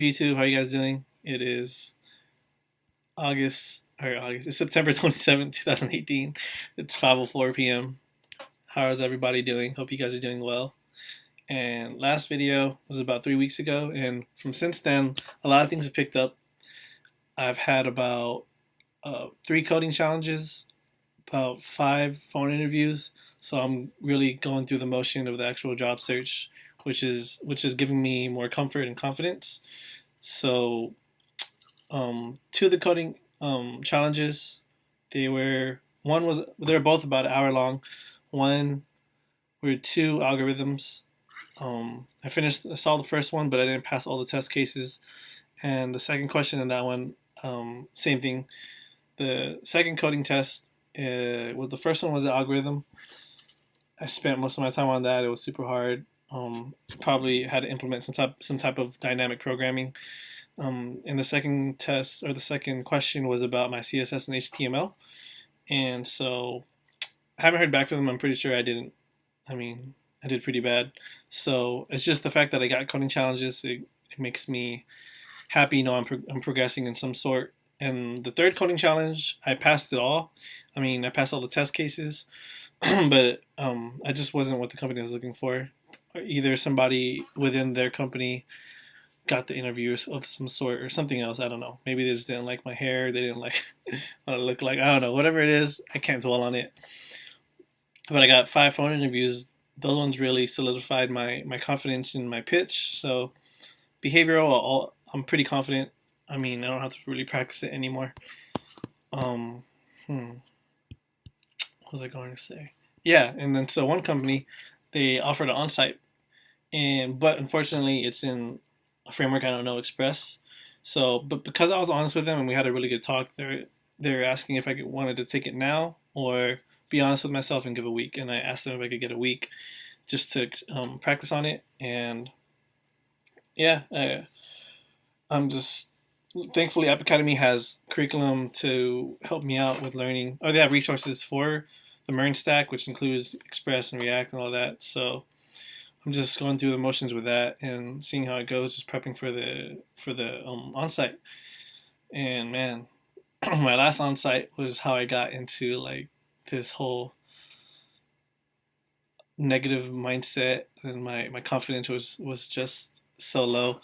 YouTube, how you guys doing? It is it's September 27th, 2018. It's 5:04 p.m. How is everybody doing? Hope you guys are doing well. And last video was about 3 weeks ago, and from since then, a lot of things have picked up. I've had about three coding challenges, about five phone interviews, so I'm really going through the motion of the actual job search, which is giving me more comfort and confidence. So two of the coding challenges. They were both about an hour long. One were two algorithms. I saw the first one, but I didn't pass all the test cases. And the second question in that one, same thing. The second coding test was the first one was the algorithm. I spent most of my time on that. It was super hard. Probably had to implement some type of dynamic programming. And the second test or the second question was about my CSS and HTML. And so I haven't heard back from them. I'm pretty sure I didn't. I mean, I did pretty bad. So it's just the fact that I got coding challenges. It makes me happy. I'm progressing in some sort. And the third coding challenge, I passed it all. I mean, I passed all the test cases, but I just wasn't what the company was looking for. Either somebody within their company got the interview of some sort or something else. I don't know. Maybe they just didn't like my hair. They didn't like what I look like. I don't know. Whatever it is, I can't dwell on it. But I got five phone interviews. Those ones really solidified my confidence in my pitch. So behavioral, I'm pretty confident. I mean, I don't have to really practice it anymore. Um, what was I going to say? Yeah, and then so one company, they offered an on-site, but unfortunately, it's in a framework I don't know, Express. So, but because I was honest with them and we had a really good talk, they're asking if wanted to take it now or be honest with myself and give a week. And I asked them if I could get a week just to practice on it. And yeah, I'm just thankfully App Academy has curriculum to help me out with learning. Or they have resources for the MERN stack, which includes Express and React and all that. So I'm just going through the motions with that and seeing how it goes, just prepping for the on-site. And man, my last on-site was how I got into like this whole negative mindset, and my confidence was just so low.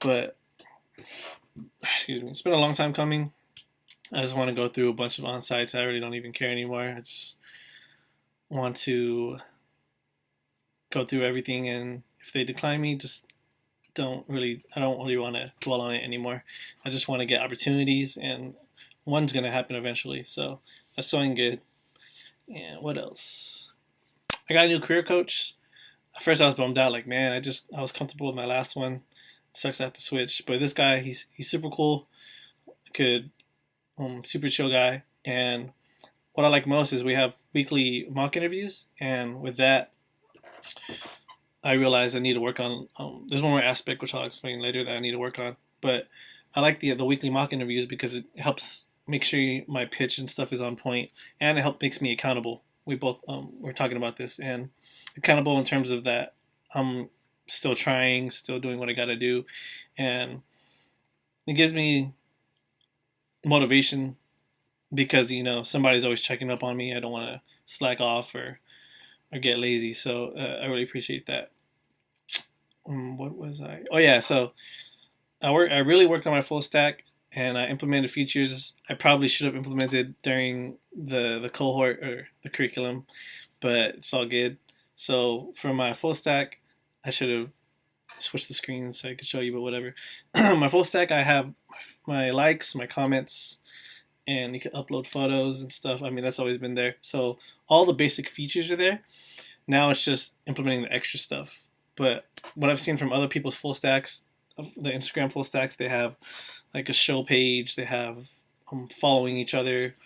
But excuse me, it's been a long time coming. I just want to go through a bunch of on-sites. I really don't even care anymore. I just want to go through everything, and if they decline me, just I don't really want to dwell on it anymore. I just want to get opportunities, and one's gonna happen eventually. So that's going good. And what else? I got a new career coach. At first I was bummed out, like man, I was comfortable with my last one. It sucks I have to switch, but this guy, he's super cool. Good, super chill guy. And what I like most is we have weekly mock interviews, and with that, I realized I need to work on. There's one more aspect which I'll explain later that I need to work on. But I like the weekly mock interviews because it helps make sure my pitch and stuff is on point, and it makes me accountable. We both we're talking about this, and accountable in terms of that I'm still trying, still doing what I got to do, and it gives me motivation because somebody's always checking up on me. I don't want to slack off or get lazy. So I really appreciate that. What was I? Oh yeah, so I really worked on my full stack and I implemented features I probably should have implemented during the cohort or the curriculum, but it's all good. So for my full stack, I should have switched the screen so I could show you, but whatever. My full stack, I have my likes, my comments, and you can upload photos and stuff. I mean, that's always been there. So all the basic features are there. Now it's just implementing the extra stuff. But what I've seen from other people's full stacks, the Instagram full stacks, they have like a show page. They have following each other.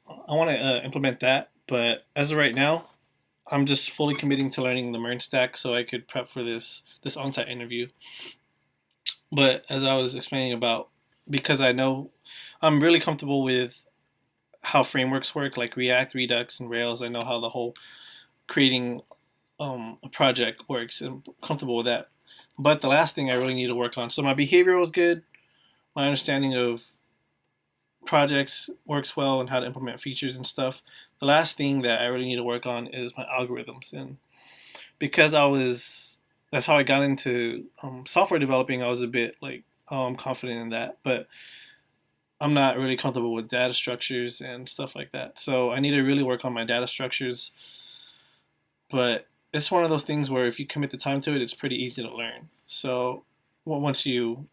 I want to implement that, but as of right now, I'm just fully committing to learning the MERN stack so I could prep for this on-site interview. But as I was explaining about, because I know I'm really comfortable with how frameworks work, like React, Redux, and Rails. I know how the whole creating a project works, and I'm comfortable with that. But the last thing I really need to work on. So my behavior was good. My understanding of projects works well and how to implement features and stuff. The last thing that I really need to work on is my algorithms. And because that's how I got into software developing, I was a bit like, oh, I'm confident in that. But I'm not really comfortable with data structures and stuff like that. So I need to really work on my data structures. But it's one of those things where if you commit the time to it, it's pretty easy to learn. So once you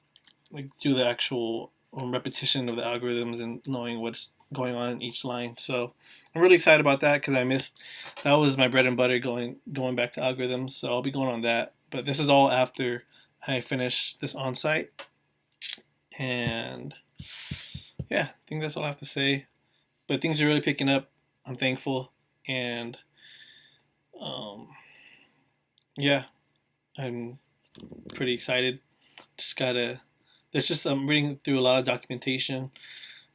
like do the actual repetition of the algorithms and knowing what's going on in each line. So I'm really excited about that because that was my bread and butter going back to algorithms. So I'll be going on that. But this is all after I finish this on-site. And yeah, I think that's all I have to say. But things are really picking up. I'm thankful. And yeah, I'm pretty excited. Just gotta. I'm reading through a lot of documentation.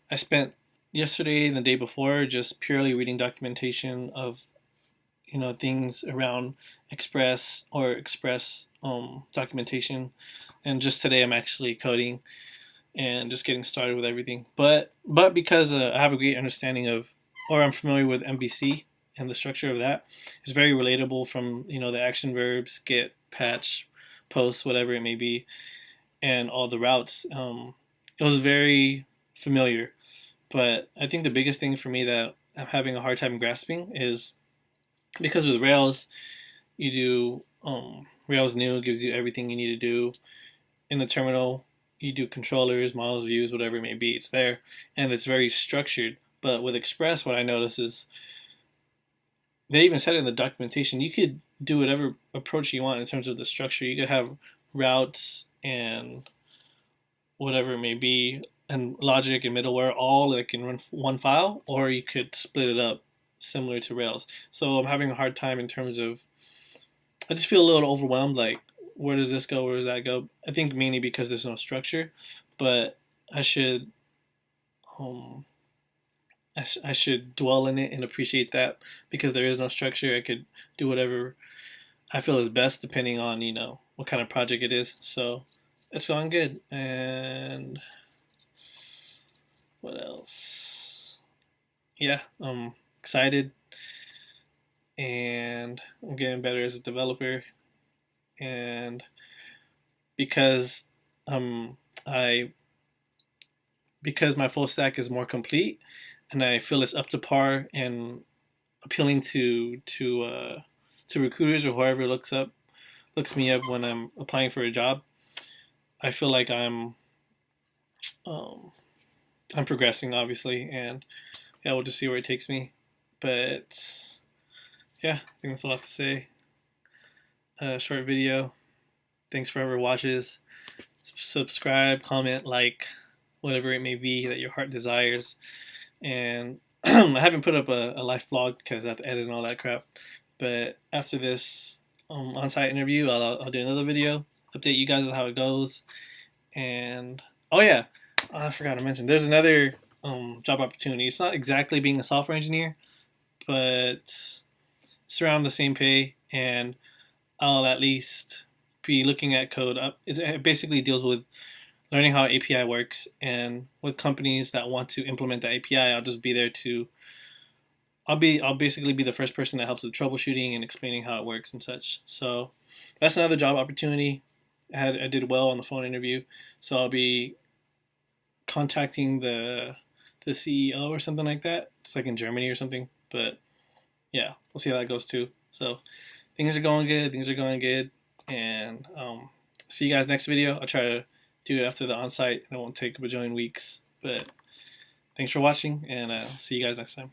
I spent yesterday and the day before just purely reading documentation of things around Express documentation, and just today I'm actually coding and just getting started with everything. But because I have a great understanding of, or I'm familiar with MVC and the structure of that, it's very relatable from the action verbs, get, patch, post, whatever it may be, and all the routes. It was very familiar, but I think the biggest thing for me that I'm having a hard time grasping is because with Rails, you do Rails new gives you everything you need to do in the terminal. You do controllers, models, views, whatever it may be. It's there, and it's very structured. But with Express, what I notice is they even said it in the documentation. You could do whatever approach you want in terms of the structure. You could have routes and whatever it may be, and logic and middleware all like in one file, or you could split it up similar to Rails. So I'm having a hard time in terms of, I just feel a little overwhelmed, like where does this go, where does that go? I think mainly because there's no structure, but I should um, I should dwell in it and appreciate that because there is no structure. I could do whatever I feel is best depending on what kind of project it is. So it's going good. And what else? Yeah, I'm excited, and I'm getting better as a developer. And because I because my full stack is more complete, and I feel it's up to par and appealing to recruiters or whoever looks me up when I'm applying for a job. I feel like um, I'm progressing, obviously, and yeah, we'll just see where it takes me. But yeah, I think that's a lot to say. Short video. Thanks for whoever watches. Subscribe, comment, like, whatever it may be that your heart desires. And I haven't put up a live vlog because I have to edit and all that crap. But after this on-site interview, I'll do another video, update you guys with how it goes. And oh yeah, I forgot to mention there's another job opportunity. It's not exactly being a software engineer, but it's around the same pay, and I'll at least be looking at code. It basically deals with learning how API works, and with companies that want to implement the API, I'll just be there to. I'll basically be the first person that helps with troubleshooting and explaining how it works and such. So that's another job opportunity. I did well on the phone interview, so I'll be contacting the CEO or something like that. It's like in Germany or something, but yeah, we'll see how that goes too. So things are going good. Things are going good, and see you guys next video. I'll try to do it after the on-site, and it won't take a bajillion weeks. But thanks for watching, and see you guys next time.